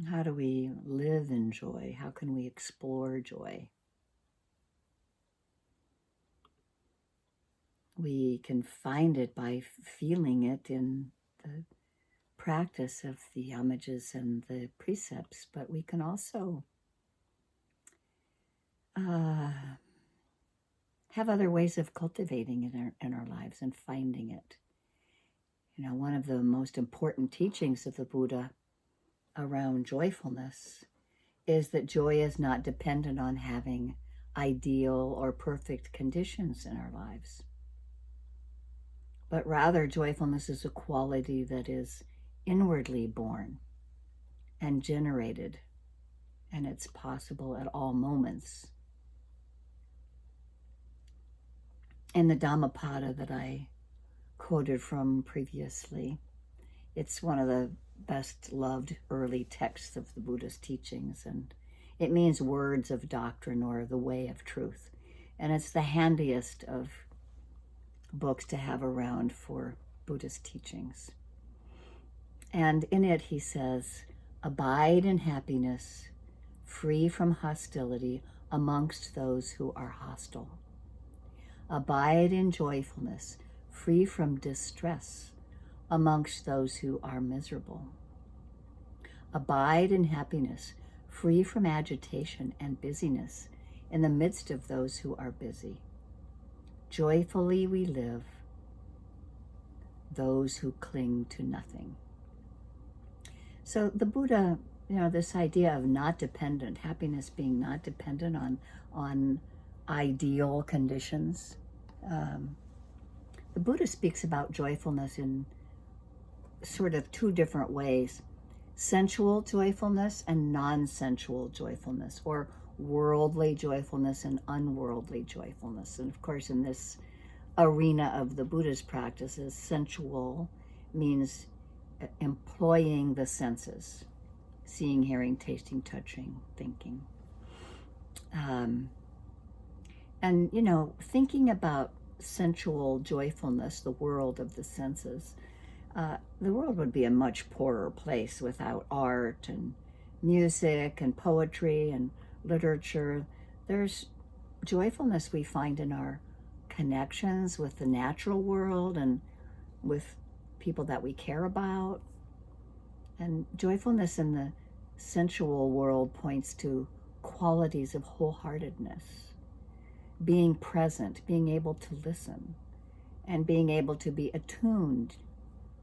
How do we live in joy? How can we explore joy? We can find it by feeling it in the practice of the homages and the precepts, but we can also have other ways of cultivating it in our lives and finding it. You know, one of the most important teachings of the Buddha around joyfulness is that joy is not dependent on having ideal or perfect conditions in our lives, but rather joyfulness is a quality that is inwardly born and generated, and it's possible at all moments. In the Dhammapada that I quoted from previously, it's one of the best loved early texts of the Buddha's teachings, and it means words of doctrine or the way of truth. And it's the handiest of books to have around for Buddhist teachings. And in it he says, abide in happiness, free from hostility amongst those who are hostile. Abide in joyfulness, free from distress amongst those who are miserable. Abide in happiness, free from agitation and busyness in the midst of those who are busy. Joyfully we live, those who cling to nothing. So the Buddha, this idea of not dependent, happiness being not dependent on ideal conditions. The Buddha speaks about joyfulness in sort of two different ways: sensual joyfulness and non-sensual joyfulness, or worldly joyfulness and unworldly joyfulness. And of course, in this arena of the Buddha's practices, sensual means employing the senses: seeing, hearing, tasting, touching, thinking. And, thinking about sensual joyfulness, the world of the senses, the world would be a much poorer place without art and music and poetry and literature. There's joyfulness we find in our connections with the natural world and with people that we care about. And joyfulness in the sensual world points to qualities of wholeheartedness, being present, being able to listen, and being able to be attuned,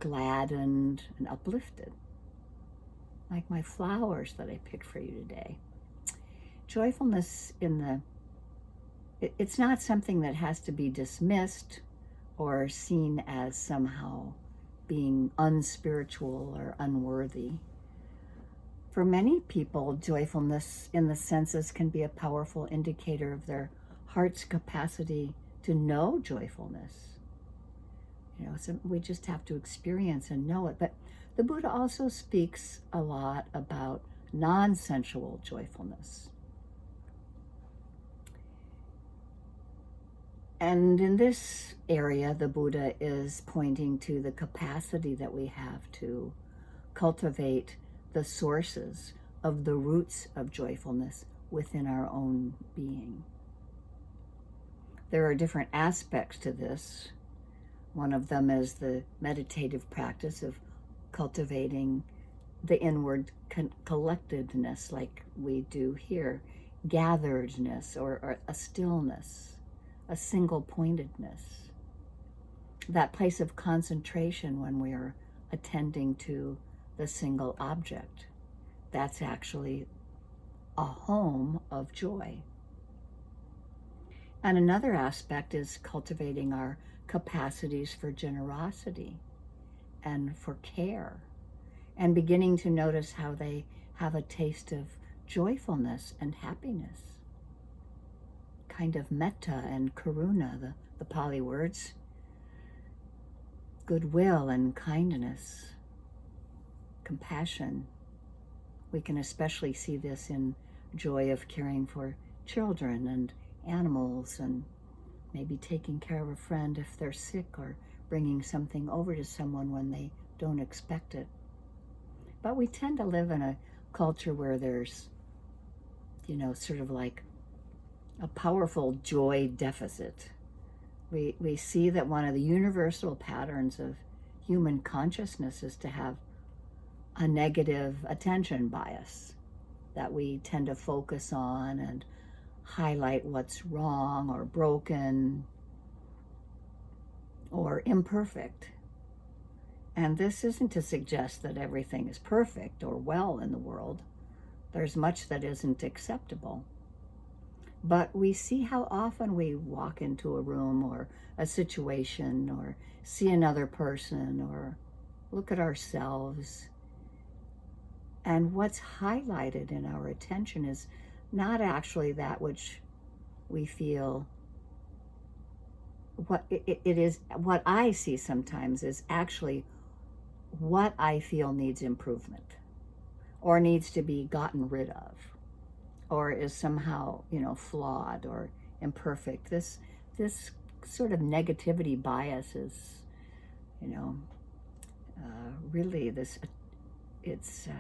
gladdened, and uplifted, like my flowers that I picked for you today. Joyfulness it's not something that has to be dismissed or seen as somehow being unspiritual or unworthy. For many people, joyfulness in the senses can be a powerful indicator of their heart's capacity to know joyfulness. So we just have to experience and know it. But the Buddha also speaks a lot about non-sensual joyfulness. And in this area, the Buddha is pointing to the capacity that we have to cultivate the sources of the roots of joyfulness within our own being. There are different aspects to this. One of them is the meditative practice of cultivating the inward collectedness, like we do here, gatheredness, or a stillness, a single-pointedness. That place of concentration when we are attending to the single object. That's actually a home of joy. And another aspect is cultivating our capacities for generosity and for care, and beginning to notice how they have a taste of joyfulness and happiness. Kind of metta and karuna, the Pali words, goodwill and kindness, compassion. We can especially see this in joy of caring for children and animals, and maybe taking care of a friend if they're sick, or bringing something over to someone when they don't expect it. But we tend to live in a culture where there's, sort of like a powerful joy deficit. We see that one of the universal patterns of human consciousness is to have a negative attention bias, that we tend to focus on and highlight what's wrong or broken or imperfect. And this isn't to suggest that everything is perfect or well in the world. There's much that isn't acceptable. But we see how often we walk into a room or a situation or see another person or look at ourselves, and what's highlighted in our attention is not actually that which we feel. What it is, what I see sometimes is actually what I feel needs improvement or needs to be gotten rid of or is somehow, flawed or imperfect. This sort of negativity bias is, really it's a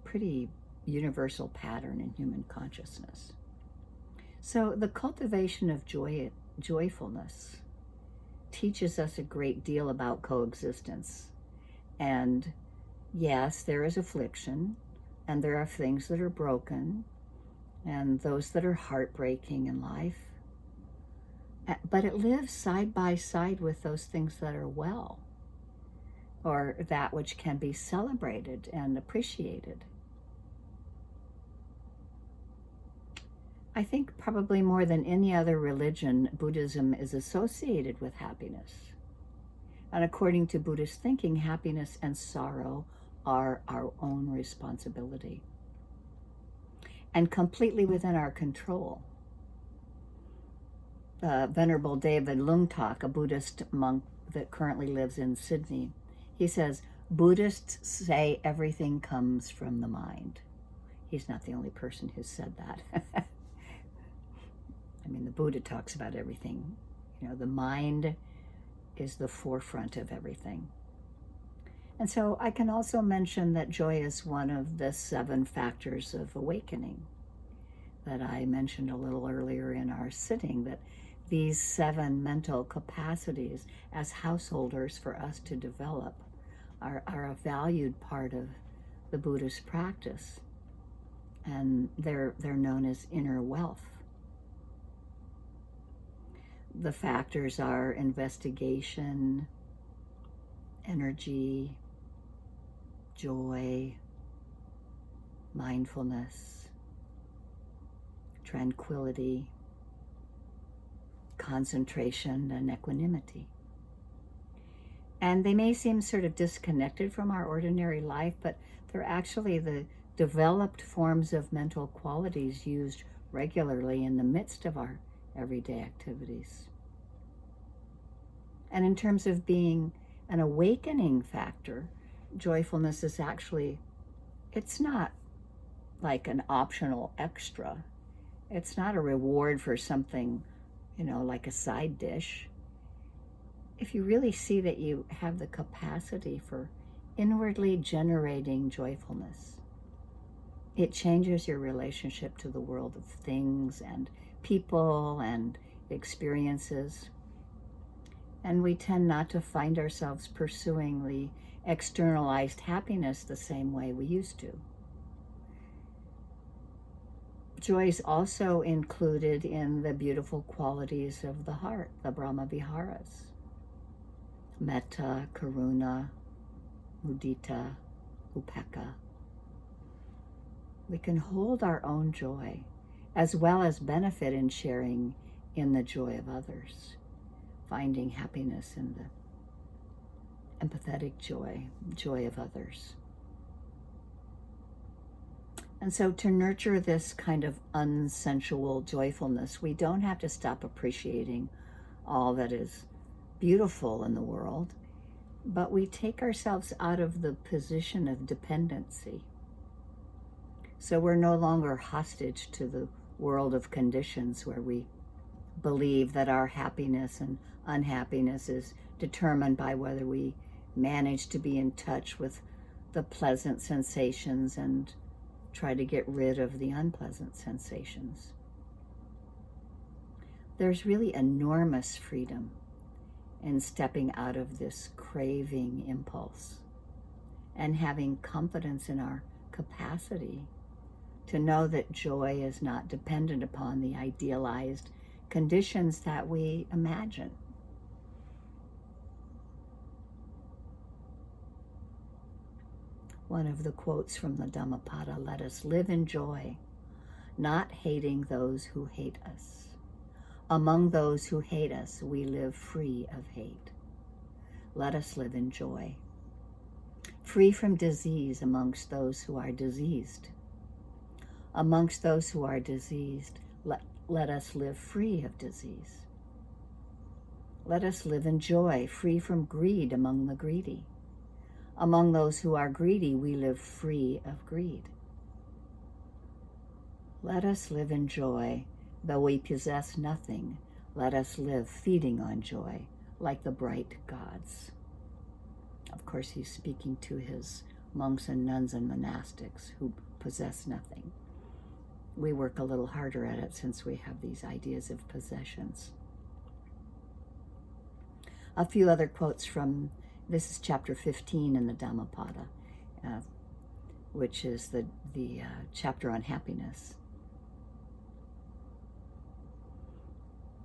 pretty universal pattern in human consciousness. So the cultivation of joyfulness teaches us a great deal about coexistence. And yes, there is affliction, and there are things that are broken, and those that are heartbreaking in life. But it lives side by side with those things that are well, or that which can be celebrated and appreciated. I think probably more than any other religion, Buddhism is associated with happiness. And according to Buddhist thinking, happiness and sorrow are our own responsibility and completely within our control. Venerable David Lungtak, a Buddhist monk that currently lives in Sydney, he says, Buddhists say everything comes from the mind. He's not the only person who said that. I mean, the Buddha talks about everything. The mind is the forefront of everything. And so I can also mention that joy is one of the 7 factors of awakening that I mentioned a little earlier in our sitting, that these 7 mental capacities as householders for us to develop are a valued part of the Buddhist practice. And they're known as inner wealth. The factors are investigation, energy, joy, mindfulness, tranquility, concentration, and equanimity. And they may seem sort of disconnected from our ordinary life, but they're actually the developed forms of mental qualities used regularly in the midst of our everyday activities. And in terms of being an awakening factor, joyfulness is actually, it's not like an optional extra. It's not a reward for something, like a side dish. If you really see that you have the capacity for inwardly generating joyfulness, it changes your relationship to the world of things and people and experiences. And we tend not to find ourselves pursuing the externalized happiness the same way we used to. Joy is also included in the beautiful qualities of the heart, the Brahma Viharas. Metta, Karuna, Mudita, Upekkha. We can hold our own joy as well as benefit in sharing in the joy of others, finding happiness in the empathetic joy of others. And so to nurture this kind of unsensual joyfulness, we don't have to stop appreciating all that is beautiful in the world, but we take ourselves out of the position of dependency. So we're no longer hostage to the world of conditions where we believe that our happiness and unhappiness is determined by whether we manage to be in touch with the pleasant sensations and try to get rid of the unpleasant sensations. There's really enormous freedom in stepping out of this craving impulse and having confidence in our capacity to know that joy is not dependent upon the idealized conditions that we imagine. One of the quotes from the Dhammapada, "Let us live in joy, not hating those who hate us. Among those who hate us, we live free of hate. Let us live in joy, free from disease amongst those who are diseased. Amongst those who are diseased, let us live free of disease. Let us live in joy, free from greed among the greedy. Among those who are greedy, we live free of greed. Let us live in joy, though we possess nothing. Let us live feeding on joy, like the bright gods." Of course, he's speaking to his monks and nuns and monastics who possess nothing. We work a little harder at it since we have these ideas of possessions. A few other quotes from, this is chapter 15 in the Dhammapada, which is the chapter on happiness.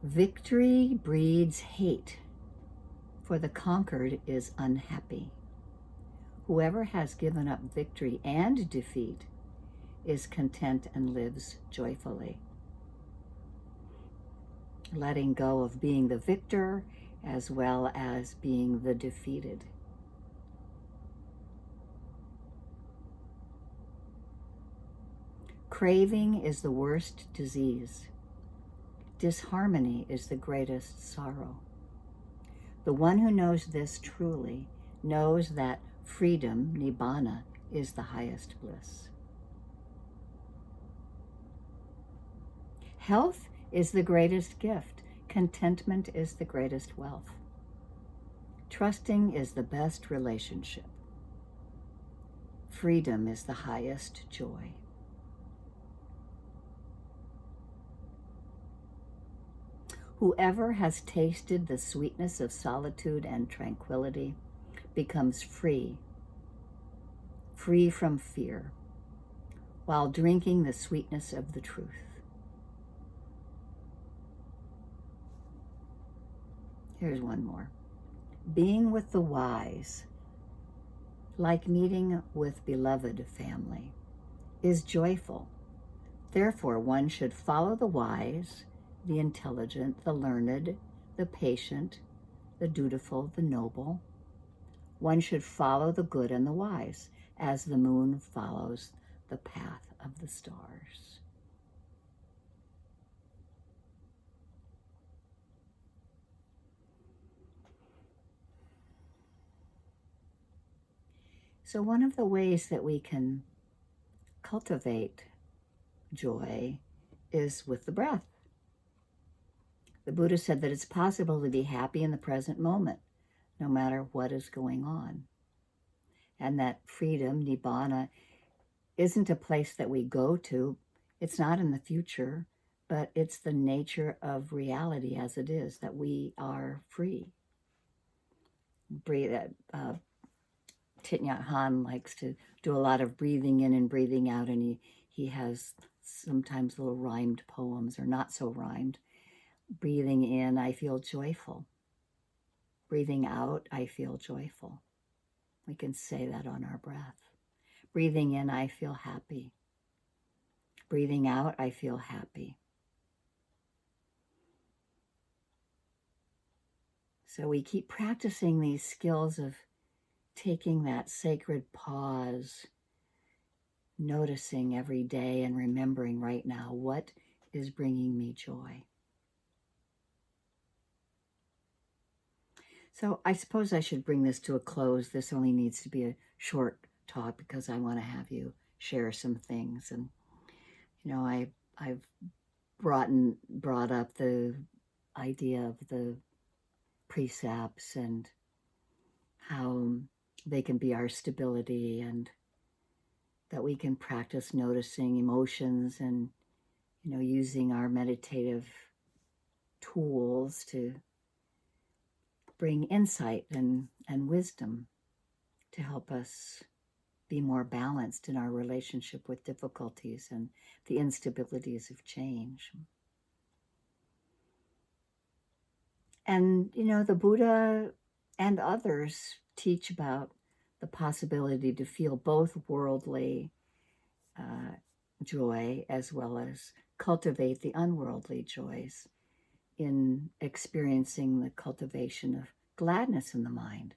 "Victory breeds hate, for the conquered is unhappy. Whoever has given up victory and defeat is content and lives joyfully." Letting go of being the victor as well as being the defeated. "Craving is the worst disease. Disharmony is the greatest sorrow. The one who knows this truly knows that freedom, nibbana, is the highest bliss. Health is the greatest gift. Contentment is the greatest wealth. Trusting is the best relationship. Freedom is the highest joy. Whoever has tasted the sweetness of solitude and tranquility becomes free from fear, while drinking the sweetness of the truth. Here's one more. "Being with the wise, like meeting with beloved family, is joyful. Therefore, one should follow the wise, the intelligent, the learned, the patient, the dutiful, the noble. One should follow the good and the wise, as the moon follows the path of the stars." So one of the ways that we can cultivate joy is with the breath. The Buddha said that it's possible to be happy in the present moment, no matter what is going on. And that freedom, nibbana, isn't a place that we go to. It's not in the future, but it's the nature of reality as it is, that we are free. Thich Nhat Hanh likes to do a lot of breathing in and breathing out, and he has sometimes little rhymed poems, or not so rhymed. Breathing in, I feel joyful. Breathing out, I feel joyful. We can say that on our breath. Breathing in, I feel happy. Breathing out, I feel happy. So we keep practicing these skills of taking that sacred pause, noticing every day and remembering right now, what is bringing me joy? So I suppose I should bring this to a close. This only needs to be a short talk because I want to have you share some things. And, you know, I've brought up the idea of the precepts and how They can be our stability, and that we can practice noticing emotions and, using our meditative tools to bring insight and wisdom to help us be more balanced in our relationship with difficulties and the instabilities of change. And, the Buddha and others teach about the possibility to feel both worldly joy as well as cultivate the unworldly joys in experiencing the cultivation of gladness in the mind,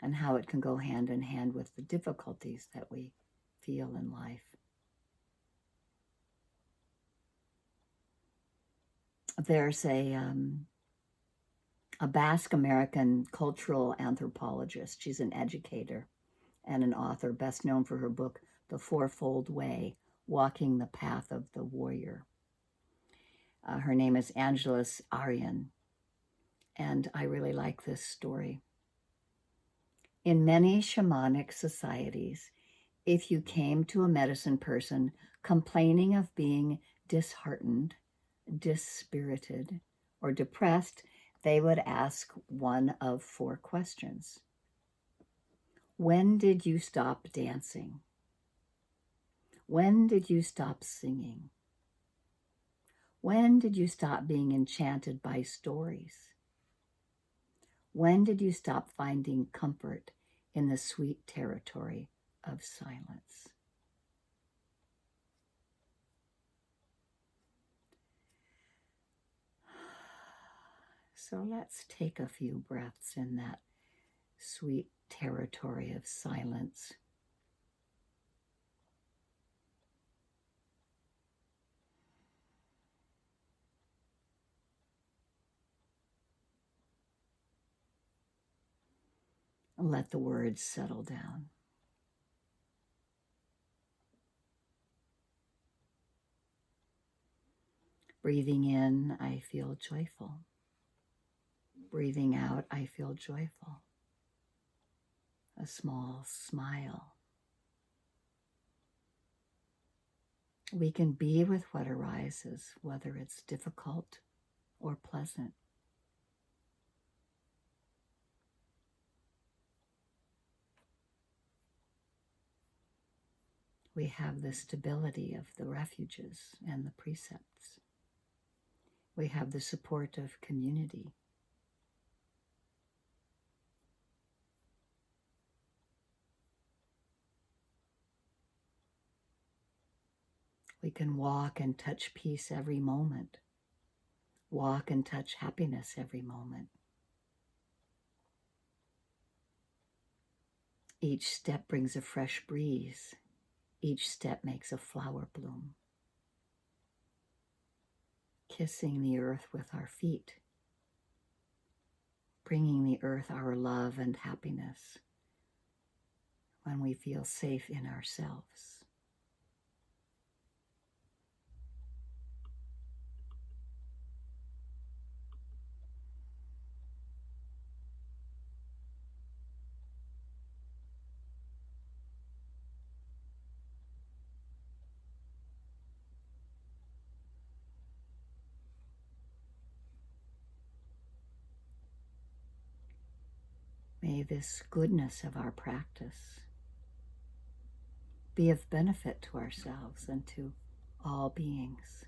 and how it can go hand in hand with the difficulties that we feel in life. There's a Basque American cultural anthropologist. She's an educator and an author, best known for her book, The Fourfold Way, Walking the Path of the Warrior. Her name is Angeles Aryan, and I really like this story. In many shamanic societies, if you came to a medicine person complaining of being disheartened, dispirited, or depressed, they would ask one of 4 questions. When did you stop dancing? When did you stop singing? When did you stop being enchanted by stories? When did you stop finding comfort in the sweet territory of silence? So let's take a few breaths in that sweet territory of silence. And let the words settle down. Breathing in, I feel joyful. Breathing out, I feel joyful. A small smile. We can be with what arises, whether it's difficult or pleasant. We have the stability of the refuges and the precepts. We have the support of community. We can walk and touch peace every moment. Walk and touch happiness every moment. Each step brings a fresh breeze. Each step makes a flower bloom. Kissing the earth with our feet, bringing the earth our love and happiness when we feel safe in ourselves. May this goodness of our practice be of benefit to ourselves and to all beings.